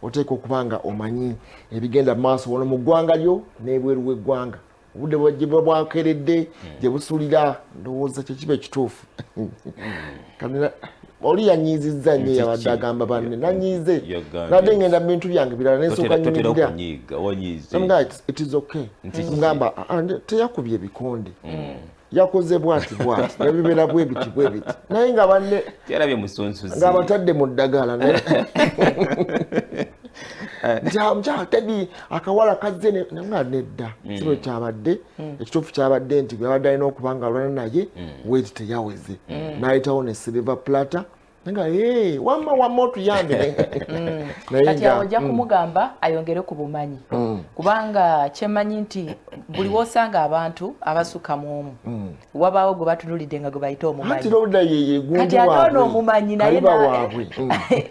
oteeka okubanga omanyi ebigenda maaso wano mu ggwanga lyo n'ebweru w'eggwanga obudde bwajje bwakeredde gye busulira ndowooza kye kiba ekituufu oli yanyiizizza nnyo yabadde agamba banne nanyiize nadde ngenda mu bintu byange birala nesooka nyimirira it is okay ngamba teyakubye ebikonde yakoze bwati nebibeera bwe biti naye nga banne ng'abatadde mu ddagala tedi akawala kazze nga nedda kino kyabadde ekituufu kyabadde nti gwabadde alina okuba nga alwana naye weti teyaweze n'ayitawo ne silver plata nga wamma otuyambe kati awo ojja kumugamba ayongere ku bumanyi kubanga kyemanyi nti buli wosanga abantu abasukka mu omu wabaawo gwe batunulidde nga gwe bayita omumanyi kati ate ono omumanyi naye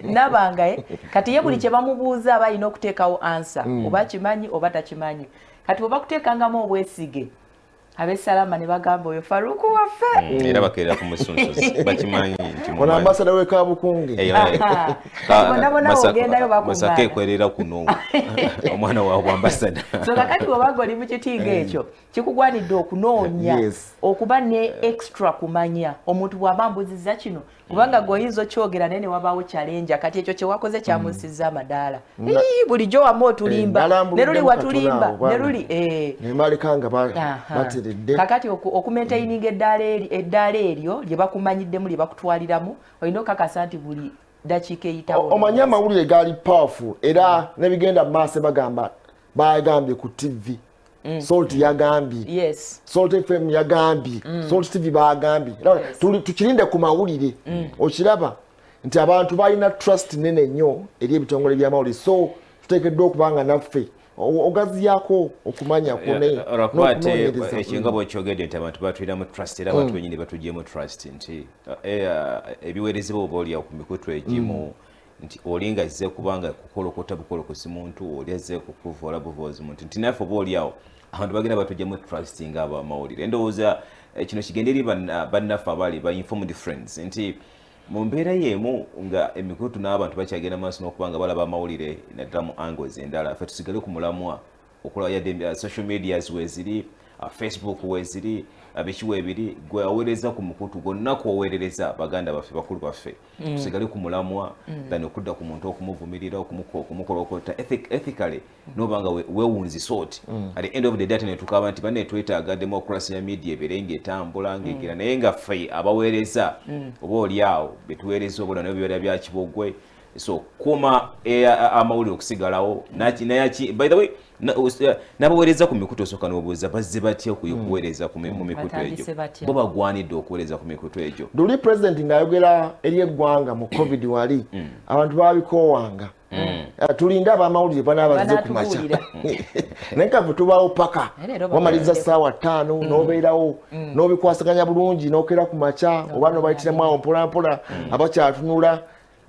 nabanga kati ye buli kye bamubuuza aba alina okuteekawo ansa oba kimanyi oba takimanyi kati oba kuteekangamu obwesige abesalama ne bagamba oyo Faruku waffe era bakeera ku Musunsuzi bakimanyi nti ono ambasada we Kabukunge bona ogendayo Masaka ekwerera kuno omwana wa ambasada so kakati obaga oli mu kitiinga ekyo kikugwanidde okunoonya okuba ne extra kumanya omuntu bw'abambuzizza kino kubanga goyinza okyogera naye ne wabaawo challenge kati ekyo kye wakoze kyamusizza amadaala bulijjo wamu otulimba ne luli watulimba ne luli nemalekanga bateredde kakati okumaintaininga eddaala eryo lye bakumanyiddemu lye bakutwaliramu olina okakasa nti buli dakiika eyitawo omanye amawulire gaali powerful era nebigenda mu maaso bagambye ku TV Salt yagambye Salt FM yagambye Salt TV bagambye tukirinde ku mawulire okiraba nti abantu balina trust nene nnyo eri ebitongole by'amawulire so tuteekeddwa okubanga naffe ogaziyako okumanya kone ekinga bw'okyogedde nti abantu batwiramu trust era abantu bennyini batugyemu trust nti ebiweerezebwa oba olyawo ku mikutu egimu nti olinga azze kubanga kukolokota bukolokosi muntu oli azze kukuvoola buvoozi muntu nti naffe oba olyawo abantu bagenda batugyemu trust nga abamawulire ndowooza kino kigenda eri bannaffe abali ba informed friends nti mu mbeera y'emu nga emikutu n'abantu bakyagenda maaso n'okuba nga balaba amawulire naddala mu angles endala ffe tusigale ku mulamwa okulaba yadde social medias weziri Facebook weziri abekiwa ebiri gwe aweereza ku mukutu gonna kwoweerereza baganda baffe bakulu baffe tusigale ku mulamwa than okudda ku muntu okumuvumirira okumukolokota ethically nobanga weewunzi sort at the end of the day ne tukaba nti bane twetaaga democracy ya media eberenga etambula ngegera naye nga ffe abaweereza oba oliawo betuweereza obola nayo byera bya kibogwe so kuma amawulire okusigalawo by the way nabaweereza ku mikutu osooka n'obuuza bazze batya okuweereza mu mikutu egyo bo bagwanidde okuweereza ku mikutu egyo luli president ng'ayogera eri eggwanga mu covid wali abantu babikoowanga tulinde abamawulire banaabazize ku makya naye kaffe tubaawo paka wamaliza ssaawa 5 n'obeerawo n'obikwasaganya bulungi n'okeera ku makya oba nobayitiramu awo mpolampola abakyatunula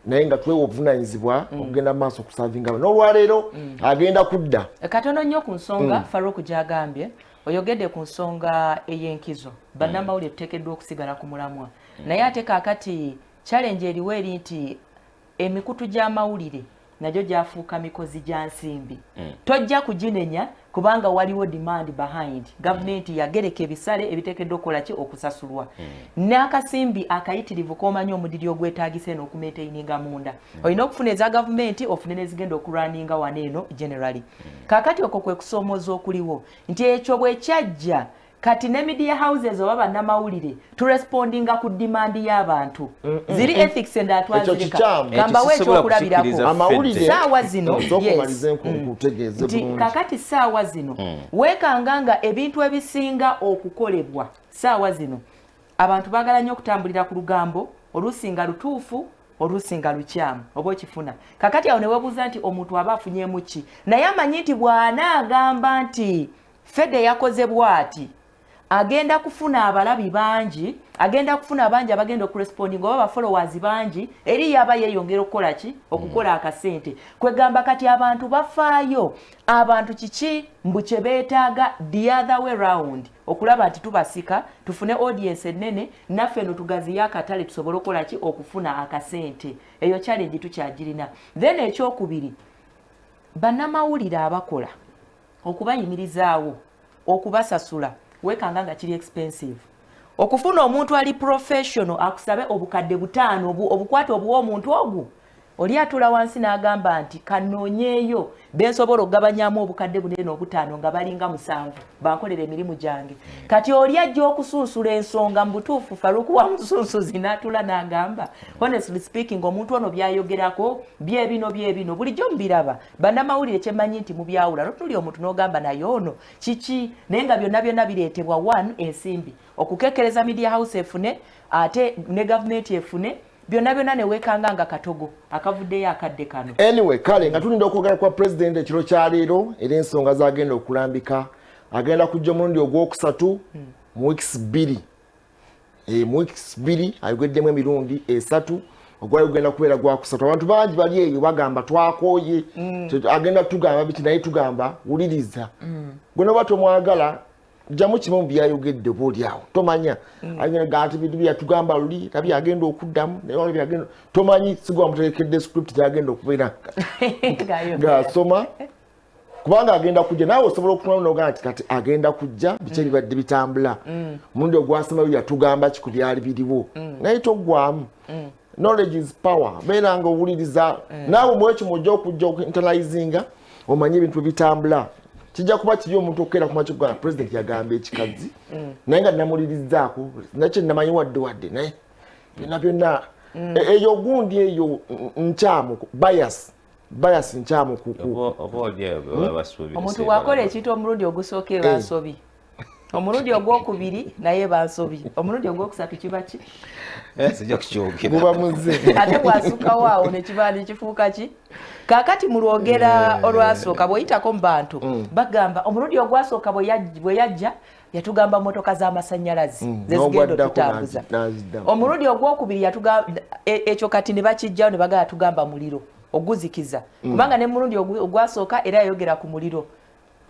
naye nga twewa obuvunanyizibwa okugenda maaso okusavinga n'olwaleero agenda kudda katono nnyo ku nsonga Faruku gy'agambye oyogedde ku nsonga ey'enkizo bannamawulire tuteekeddwa okusigala ku mulamwa naye ate kaakati challenge eriwo eri nti emikutu gy'amawulire nagyo gyafuuka mikozi gya nsimbi tojja kuginenya kubanga waliwo demand behind government yagereka ebisale ebiteekeddwa okukola ki okusasulwa n'akasimbi akayitirivu k'omanyi omudiri ogwetaagise n'okumaintaininga munda olina okufuna eza gavumenti ofune n'ezigenda okulwaninga wano eno generally kaakati okwo kwe kusoomooza okuliwo nti ekyo bwe kyajja kati ne media houses oba bannamawulire turespondinga ku demand y'abantu ziri ethics and atwazirika gamba wekyokulabirako amawulire saawa zino kakati saawa zino weekanganga ebintu ebisinga okukolebwa saawa zino abantu baagala nnyo okutambulira ku lugambo olusinga lutuufu olusinga lukyamu oba okifuna kakati awo ne weebuuza nti omuntu aba afunyemu ki naye amanyi nti bw'anaagamba nti fede yakoze bw'ati agenda kufuna abalabi bangi agenda kufuna abangi abagenda okurespondinga oba followers bangi eri yaba yeyongera okukola ki okukola akasente kwegamba kati abantu bafaayo abantu kiki mbu kye beetaaga the other way round okulaba nti tubasika tufune audience ennene naffe no tugaziya akatale tusobole okukola ki okufuna akasente eyo challenge tukyagirina then ekyokubiri bannamawulire abakola okubayimirizaawo okubasasula wekanga nga kiri expensive okufuna omuntu ali professional akusabe obukadde 5 obukwate obuwa omuntu ogu oli atula wansi n'agamba nti kanoonyeeyo bensobola okugabanyamu obukadde 4 nga balinga 7 bankolera emirimu gyange kati oli ajja okusunsula ensonga mu butuufu Faruku wa Musunsuzi n'atula n'agamba honestly speaking omuntu ono byayogerako byebino bulijjo mbiraba bannamawulire kyemanyi nti mu byawula notuli omuntu n'ogamba naye ono kiki naye nga byonna bireetebwa 1 ensimbi okukekkereza media house efune ate ne gavumenti efune byonna ne wekanga nga katogo akavuddeyo akadde kano. Anyway, kale nga tulinda okwogera kwa president ekiro kya leero era ensonga zagenda okulambika agenda kujja mulundi ogwokusatu mu weeks 2 mu weeks 2 ayogeddemu emirundi 3 ogwali gugenda kubeera gwakusatu abantu bangi bali eyo bagamba twakooye agenda tugamba biti naye tugamba wuliriza gwena bwa tomwagala jamu kimu byayogedde boolyawo tomanya agenda gati bintu byatugamba luli tabi agenda okuddamu naye byagenda tomanyi sigwa mutekedde script gyagenda okubeera gasoma kubanga agenda kujja nawe osobola okufuna n'ogamba kati agenda kujja bice bibadde bitambula mulundi ogwasoma yatugamba kiku byali biriwo naye toggwamu knowledge is power beera nga owuliriza naawe mwekyo mujja okujja okuinternalizinga omanye ebintu bitambula kijja kuba kiri omuntu okera ku makyo gwa president yagamba ekikazi naye nga namulirizaako nakyo namanyi wadde naye byonna eyo gundi eyo nkyamu bias nkyamu omuntu bwakola ekintu omulundi ogusooka bansobi omulundi ogwokubiri naye bansobi omulundi ogwokusatu kiba ki guba muze ate bwasukawo awo nekiba nekifuuka ki kakati mu lwogera olwasooka bw'oyitako mu bantu bagamba omulundi ogwasooka bwe yajja yatugamba motoka z'amasannyalazi zezigenda okutambuza omulundi ogwokubiri ekyo kati ne bakijjawo ne bagala tugamba muliro oguzikiza kubanga ne mulundi ogwasooka era yayogera ku muliro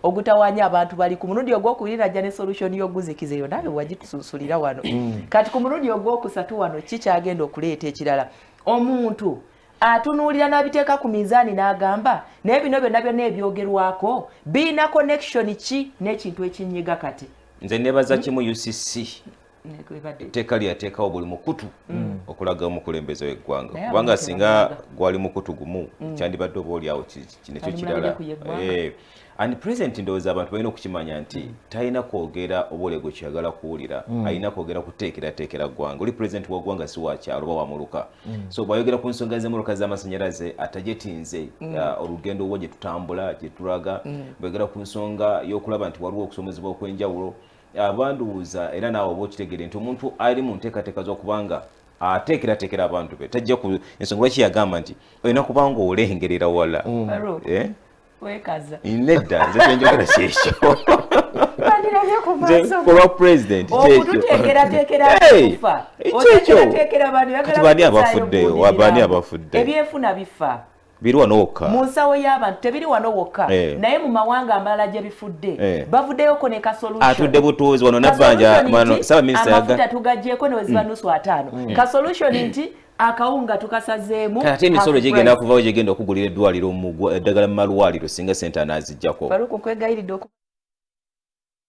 ogutawanya abantu bali ku mulundi ogwokubiri najja ne solution y'oguzikiza eyo nawe wagitususulira wano kati ku mulundi ogwokusatu wano kikyagenda okuleeta ekirala omuntu atunuulira n'abiteeka ku mizaani n'agamba naye bino byonna ebyogerwako biina connection ki n'ekintu ekinyiga kati nze nebaza kimu UCC etteeka lyateekawo buli mukutu okulaga omukulembeze w'eggwanga kubanga singa gwali mukutu gumu kyandibadde oba oliawo kinekyo kirala and present ndowooza abantu balina okukimanya nti talina kwogera obolego kyagala kuwulira alina kwogera kuteekerateekera ggwanga oli president wa ggwanga si wakyalo oba wamuluka so bwayogera ku nsonga z'emmotoka z'amasannyalaze atajetinze olugendo obwo gye tutambula gye tulaga bwayogera ku nsonga y'okulaba nti waliwo okusomezebwa okw'enjawulo abanduuza era naawe oba okitegere nti omuntu ali mu nteekateeka z'okubanga ateekerateekera abantu be tajja ku ensonga lwaki yagamba nti olina kubanga olengerera wala wekaza inedda nze kyenjogera kyekyo kuba president kyekyo bani abafudde ebyefuna bifa biri wano wokka mu nsawo y'abantu tebiri wano wokka naye mu mawanga amalala gye bifudde bavuddeyoko ne ka solution atudde butuuzi wano nabbanja saba minisita amafuta tugaggyeko ne weziba nusu 5 ka solution nti akawunga tukasazeemu ate emisolo gyegenda okuvaawo gyegenda okugulira eddwaliro eddagala mu malwaliro singa sente anaaziggyako Faruku nkwegayiridde